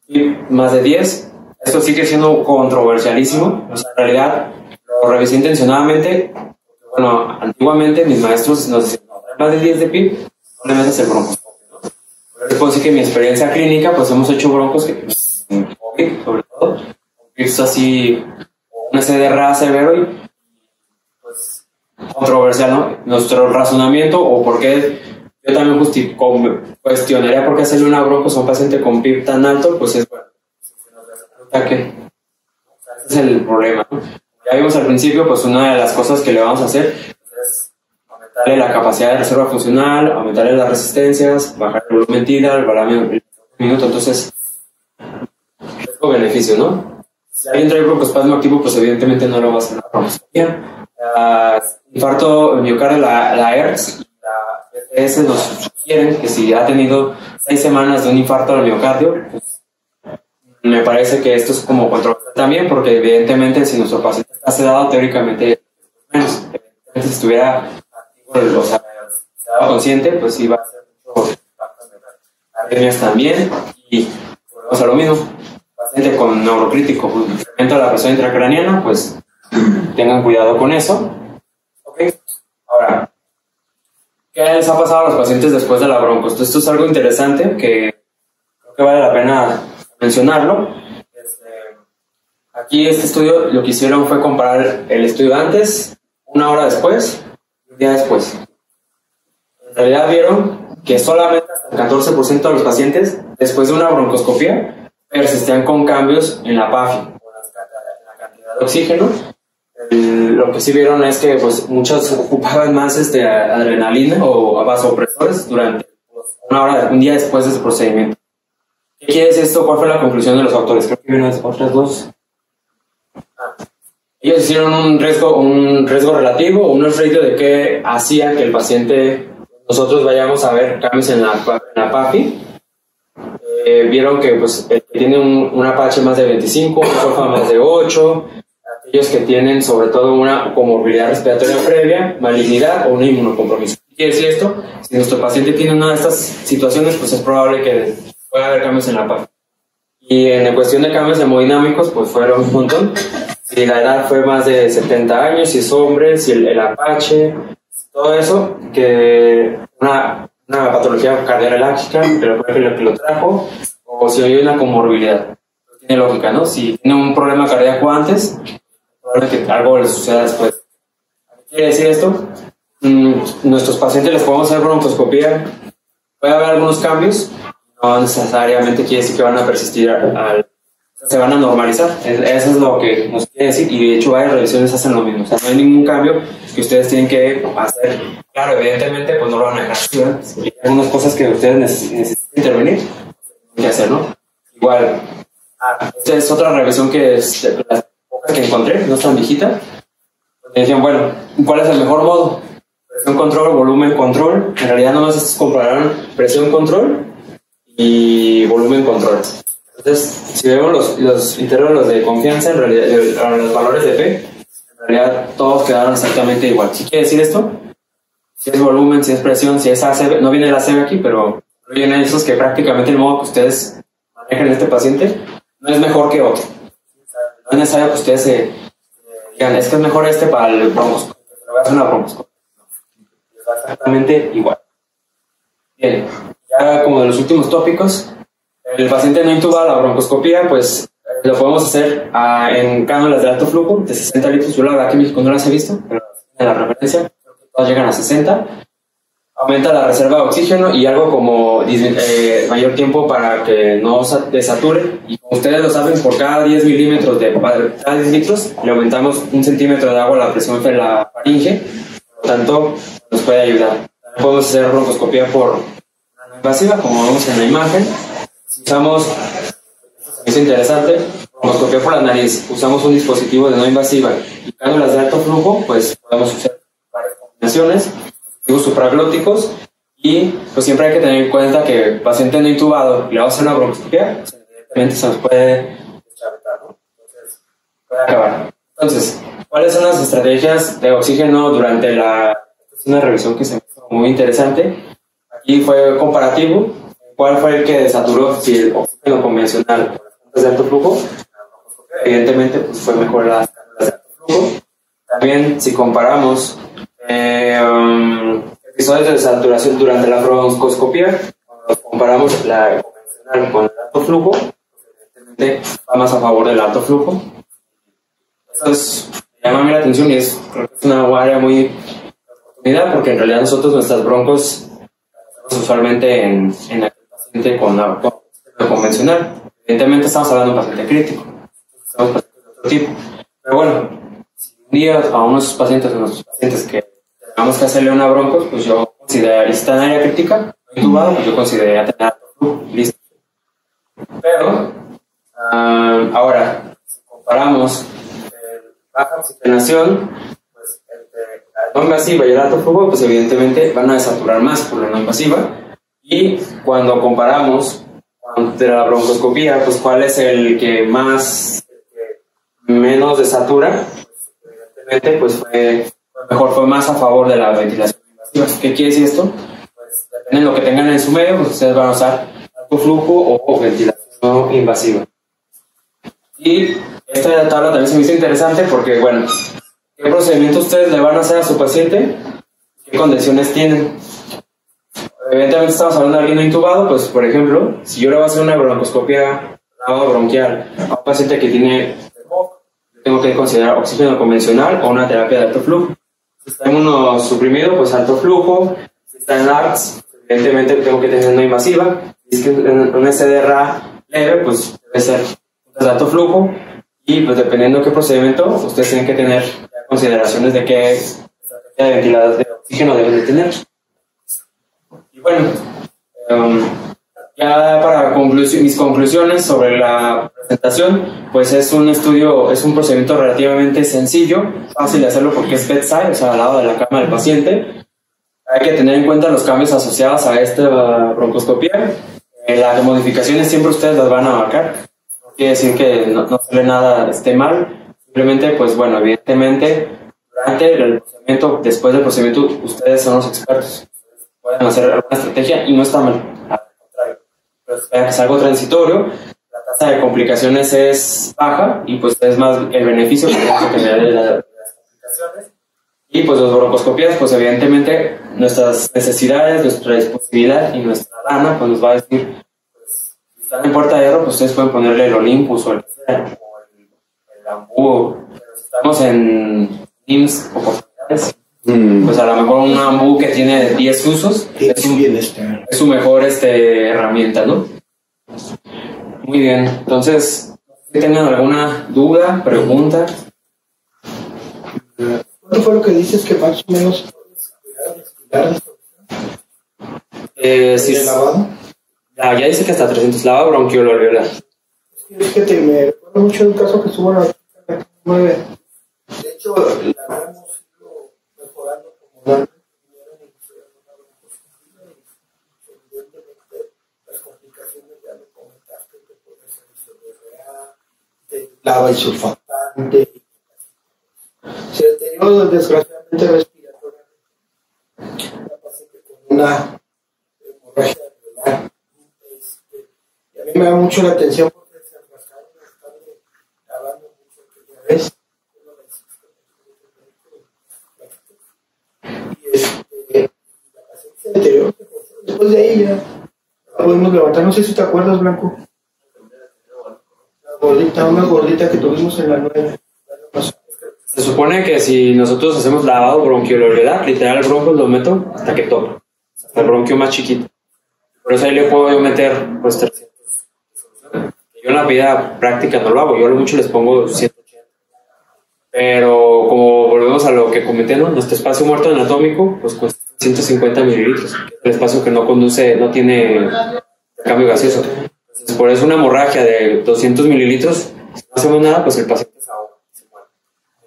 Y más de 10, esto sigue siendo controversialísimo. O sea, en realidad lo revisé intencionadamente. Bueno, antiguamente mis maestros nos decían, no, más de 10 de PIB, no le metas el broncoscopio, ¿no? Pero les puedo decir que en mi experiencia clínica, pues hemos hecho broncos que, COVID sobre todo, es así, un SDRA severo y pues controversial, ¿no? Nuestro razonamiento o por qué yo también cuestionaría por qué hacerle una bronco a un paciente con PIB tan alto, pues es bueno, que ese es el problema, ¿no? Ya vimos al principio, pues una de las cosas que le vamos a hacer es aumentarle la capacidad de reserva funcional, aumentarle las resistencias, bajar el volumen tira, el volumen minuto, entonces riesgo-beneficio, ¿no? Si alguien trae broncoespasmo activo, pues evidentemente no lo va a hacer la broncoscopia. Infarto miocardio, la ERTS, la EPS nos sugieren que si ha tenido 6 semanas de un infarto al miocardio, pues, me parece que esto es como controversial también, porque evidentemente si nuestro paciente está sedado, teóricamente menos. Evidentemente, si estuviera activo, o sea, estaba consciente, pues sí va a ser mucho arritmias también. Y volvemos a lo mismo, paciente con neurocrítico, pues, incremento de la presión intracraniana, pues tengan cuidado con eso. Ok, ahora, ¿qué les ha pasado a los pacientes después de la broncos? Esto es algo interesante que creo que vale la pena mencionarlo. Aquí este estudio lo que hicieron fue comparar el estudio antes, 1 hora después y 1 día después. En realidad vieron que solamente hasta el 14% de los pacientes después de una broncoscopía persistían con cambios en la PAFI, en la cantidad de oxígeno. Lo que sí vieron es que pues, muchos ocupaban más adrenalina o vasopresores durante 1 hora, 1 día después de ese procedimiento. ¿Qué quiere decir esto? ¿Cuál fue la conclusión de los autores? Creo que vieron otras dos. Ellos hicieron un riesgo relativo, un ratio de qué hacía que el paciente, nosotros vayamos a ver cambios en la PAFI. Vieron que pues, el que tiene un Apache más de 25, un Solfa más de 8, aquellos que tienen sobre todo una comorbilidad respiratoria previa, malignidad o un inmunocompromiso. ¿Qué quiere decir esto? Si nuestro paciente tiene una de estas situaciones, pues es probable que pueda haber cambios en la PAFI. Y en cuestión de cambios hemodinámicos, pues fueron un montón. Si la edad fue más de 70 años, si es hombre, si el Apache, todo eso, que una patología cardiorreláxica, pero fue lo que lo trajo, o si hay una comorbilidad. Tiene lógica, ¿no? Si tiene un problema cardíaco antes, probablemente que algo le suceda después. ¿Qué quiere decir esto? Nuestros pacientes les podemos hacer broncoscopía, puede haber algunos cambios, no necesariamente quiere decir que van a persistir se van a normalizar. Eso es lo que nos quiere decir, y de hecho varias revisiones hacen lo mismo. O sea, no hay ningún cambio que ustedes tienen que hacer. Claro, evidentemente, pues no lo van a dejar. Si hay algunas cosas que ustedes necesitan intervenir, hay que hacer, ¿no? Igual, esta es otra revisión que es de las pocas que encontré, no es tan viejita. Me decían, bueno, ¿cuál es el mejor modo? Presión control, volumen control. En realidad nomás estos compararon presión control y volumen control. Entonces, si vemos los intervalos de confianza, en realidad, los valores de P, en realidad todos quedaron exactamente igual. ¿Qué quiere decir esto? Si es volumen, si es presión, si es ACV, no viene el ACV aquí, pero vienen esos que prácticamente el modo que ustedes manejan este paciente no es mejor que otro. No es necesario que ustedes digan, es que es mejor este para el broncoscopio, pero voy a hacer una broncoscopia. No, es exactamente igual. Bien, ya como de los últimos tópicos, el paciente no intubado, la broncoscopía, pues lo podemos hacer en cánulas de alto flujo de 60 litros. Yo la verdad que en México no las he visto, pero en la referencia creo que todas llegan a 60. Aumenta la reserva de oxígeno y algo como mayor tiempo para que no desature. Y como ustedes lo saben, por cada 10 milímetros cada 10 litros le aumentamos 1 centímetro de agua a la presión de la faringe. Por lo tanto, nos puede ayudar. También podemos hacer broncoscopía por no invasiva, como vemos en la imagen. Si usamos, es interesante, broncoscopía por la nariz, usamos un dispositivo de no invasiva y cánulas de alto flujo, pues podemos usar varias combinaciones, dispositivos supraglóticos, y pues siempre hay que tener en cuenta que el paciente no intubado y le vamos a hacer una broncoscopía, pues evidentemente se nos puede deschavetar, ¿no? Entonces, puede acabar. Entonces, ¿cuáles son las estrategias de oxígeno durante es una revisión que se me hizo muy interesante? Aquí fue comparativo. ¿Cuál fue el que desaturó? Si el oxígeno convencional con las plantas de alto flujo, evidentemente pues fue mejor las cánulas de alto flujo. También si comparamos episodios de saturación durante la broncoscopía, cuando comparamos la convencional con el alto flujo, pues evidentemente va más a favor del alto flujo. Eso me llama la atención y creo que es una área muy de oportunidad, porque en realidad nosotros nuestras broncos las usualmente en paciente con la convencional. Evidentemente estamos hablando de un paciente crítico, estamos pacientes de otro tipo. Pero bueno, si un día a unos pacientes que tengamos que hacerle una broncos, pues yo consideraría, si está en área crítica, no intubado, pues yo consideraría tener alto flujo, listo. Pero, ahora, si comparamos baja oxigenación, pues no invasiva y el alto flujo, pues evidentemente van a desaturar más por la no invasiva. Y cuando comparamos entre la broncoscopía, pues cuál es el que menos desatura, evidentemente pues fue más a favor de la ventilación invasiva. ¿Qué quiere decir esto? Pues depende de lo que tengan en su medio, pues ustedes van a usar alto flujo o ventilación no invasiva. Y esta tabla también se me hizo interesante porque, bueno, ¿qué procedimiento ustedes le van a hacer a su paciente? ¿Qué condiciones tienen? Evidentemente estamos hablando de alguien no intubado, pues por ejemplo, si yo le voy a hacer una broncoscopia lavado bronquial a un paciente que tiene EPOC, yo tengo que considerar oxígeno convencional o una terapia de alto flujo. Si está inmunosuprimido, pues alto flujo. Si está en ARTS, evidentemente tengo que tener una invasiva. Si es que en un SDRA leve, pues debe ser de alto flujo. Y pues dependiendo de qué procedimiento, ustedes tienen que tener consideraciones de qué estrategia de ventilador de oxígeno deben de tener. Y bueno, ya para mis conclusiones sobre la presentación, pues es un procedimiento relativamente sencillo, fácil de hacerlo porque es bedside, o sea, al lado de la cama del paciente. Hay que tener en cuenta los cambios asociados a esta broncoscopía. Las modificaciones siempre ustedes las van a abarcar. No quiere decir que no sale nada esté mal. Simplemente, pues bueno, evidentemente, durante el procedimiento, después del procedimiento, ustedes son los expertos. Pueden hacer alguna estrategia y no está mal, al contrario. Pero es algo transitorio, la tasa de complicaciones es baja y pues es más el beneficio que tenemos que tener de las complicaciones. Y pues las broncoscopías, pues evidentemente nuestras necesidades, nuestra disponibilidad y nuestra lana, pues nos va a decir, pues si están en Puerta de Hierro, pues ustedes pueden ponerle el Olympus o el Ambu, pero si estamos en IMSS oportunidades, pues a lo mejor un Ambu que tiene 10 usos es su mejor herramienta, ¿no? Muy bien, entonces, si tengan alguna duda, pregunta. ¿Cuánto fue lo que dices que más o menos puedes Si ¿el lavado? ya dice que hasta 300 lavado bronquiolo alveolar. Es que me recuerdo mucho de un caso que estuvo en la 9. De hecho, la habíamos ido mejorando como dando primero en evidentemente las complicaciones ya lo comentaste que puede ser el CDRA, lava y surfactante. Se deterioró desgraciadamente respiratoria. Una paciente con una hemorragia alveolar. Y a mí me da mucho la atención porque se rascaron, están lavando mucho aquella vez. Y la paciente se deterioró. Después de ahí ya la podemos levantar. No sé si te acuerdas, Blanco. Una gordita que tuvimos en la 9. Se supone que si nosotros hacemos lavado bronquiología, literal el bronco lo meto hasta que topa, hasta el bronquio más chiquito. Por eso ahí le puedo yo meter pues 300. Yo en la vida práctica no lo hago, yo a lo mucho les pongo 180. Pero como volvemos a lo que comenté, ¿no? Nuestro espacio muerto anatómico pues cuesta 150 mililitros. El espacio que no tiene cambio gaseoso. Entonces, por eso una hemorragia de 200 mililitros, si no hacemos nada, pues el paciente se ahoga.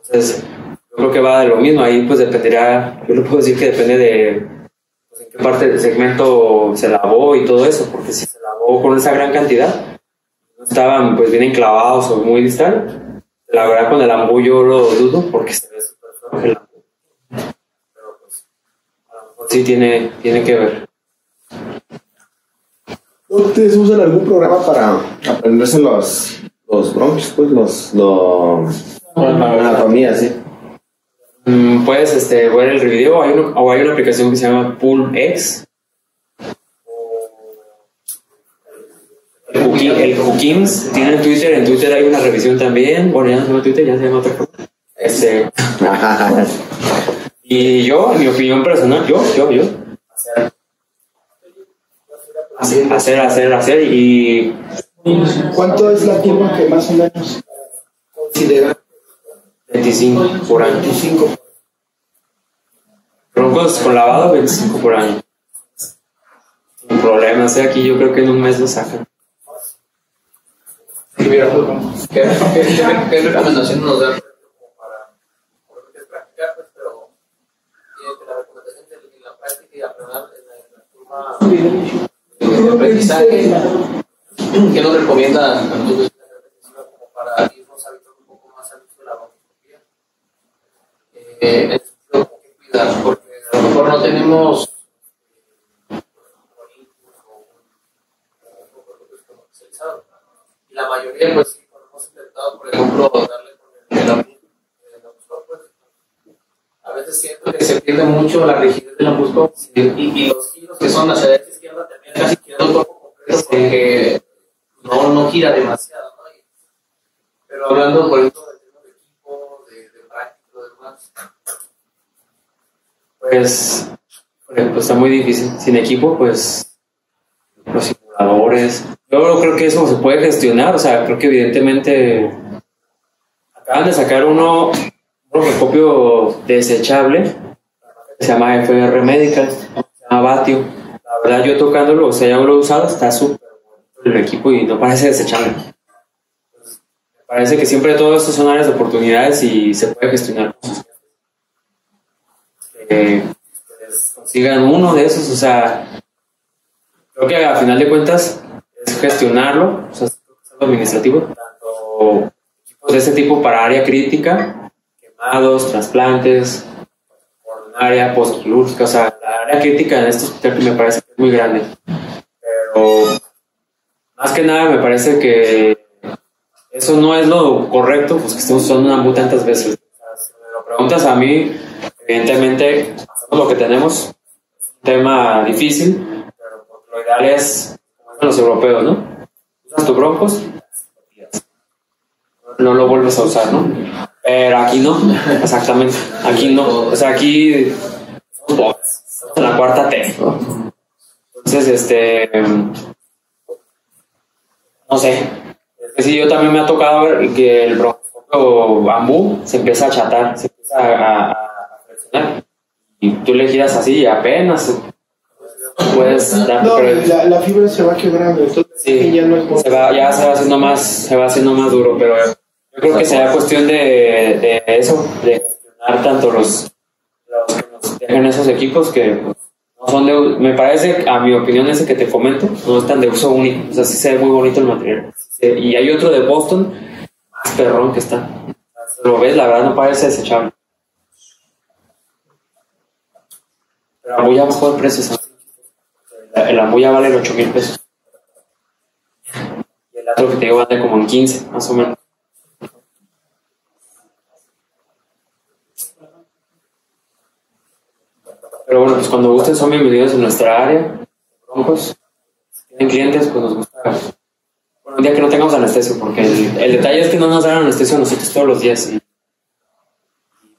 Entonces, yo creo que va de lo mismo. Ahí pues dependerá, yo le puedo decir que depende de pues, en qué parte del segmento se lavó y todo eso, porque si se lavó con esa gran cantidad, no estaban pues bien enclavados o muy distal, la verdad con el Ambu yo lo dudo porque se ve súper flojo el Ambu. Pero pues, a lo mejor sí tiene que ver. ¿Ustedes usan algún programa para aprenderse los bronquios, pues la anatomía, sí? Puedes ver el video, o hay una aplicación que se llama PulmX. El Hookins tiene en Twitter hay una revisión también. Bueno, ya no se llama Twitter, ya se llama otra cosa. Y yo, en mi opinión personal, yo hacer y... ¿Cuánto es la curva que más o menos considera? 25 por año. 25. Broncos con lavado, 25 por año. Sin problema, aquí yo creo que en un mes lo sacan. Y mira, ¿qué recomendación nos dan para practicar? Pero aprendizaje. ¿Qué nos recomienda a nosotros como para irnos habituando un poco más al uso de la broncoterapia? En el sentido como que cuidar, porque a lo mejor no tenemos especializado. Y la mayoría, pues sí, cuando hemos intentado, por ejemplo, darle con el ambuscol, pues a veces siento que se pierde mucho la rigidez del ambuscol y los giros que son hacia la derecha izquierda también casi queda un cuerpo completo porque no gira demasiado, ¿no? Pero hablando, por ejemplo, del tema de equipo, de práctico, de demás. Pues, por ejemplo, está muy difícil. Sin equipo, pues, los simuladores. Yo creo que eso se puede gestionar, o sea, creo que evidentemente acaban de sacar un microscopio desechable que se llama FR Medical, se llama Vatio. La verdad, yo tocándolo, o sea, ya lo he usado, está súper bueno el equipo y no parece desechable. Me parece que siempre todo esto son áreas de oportunidades y se puede gestionar con sus pues, consigan uno de esos, o sea, creo que al final de cuentas es gestionarlo, o sea, es algo administrativo, tanto equipos de ese tipo para área crítica, quemados, trasplantes, coronaria, postquirúrgica, o sea, la área crítica en este hospital que me parece que es muy grande, pero más que nada me parece que eso no es lo correcto, pues que estemos usando una AMBU tantas veces. O sea, si me lo preguntas a mí, evidentemente hacemos lo que tenemos, es un tema difícil, pero lo ideal es como hacen los europeos, ¿no? Usas tus broncos, no lo vuelves a usar, ¿no? Pero aquí no, exactamente, aquí no, o sea, aquí estamos en la cuarta T. Entonces, no sé, es que sí, yo también me ha tocado ver que el broncoscopio AMBU se empieza a achatar, se empieza a presionar, y tú le giras así y apenas puedes dar, No, pero la fibra se va quebrando, entonces sí, ya no es se va haciendo más duro, pero yo creo que será cuestión de eso, de gestionar tanto los que nos dejan esos equipos que pues, no son de, me parece, a mi opinión ese que te comento, no están de uso único, o sea, sí se ve muy bonito el material. Y hay otro de Boston, más perrón que está. Lo ves, la verdad no parece desechable. Pero la ambulla bajó de precio, ¿sabes? El ambulla vale 8,000 pesos. Y el otro que te digo vale como en 15, más o menos. Pero bueno, pues cuando gusten son bienvenidos en nuestra área. Broncos. Si tienen clientes, pues nos gusta. Bueno, un día que no tengamos anestesio, porque el detalle es que no nos dan anestesio a nosotros todos los días. Y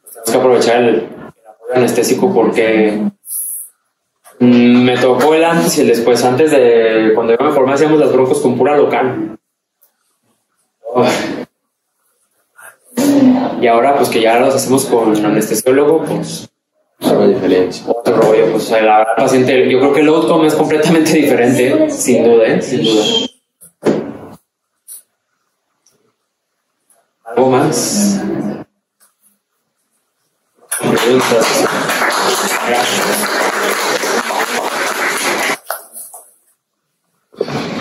pues tenemos que aprovechar el apoyo anestésico porque me tocó el antes y el después. Antes de cuando yo me formé, hacíamos las broncos con pura local. Y ahora, pues que ya los hacemos con anestesiólogo, pues. Sabe diferencia. Otro rollo, pues la verdad, el paciente, yo creo que el outcome es completamente diferente, sin duda, sin duda. ¿Algo más? Preguntas.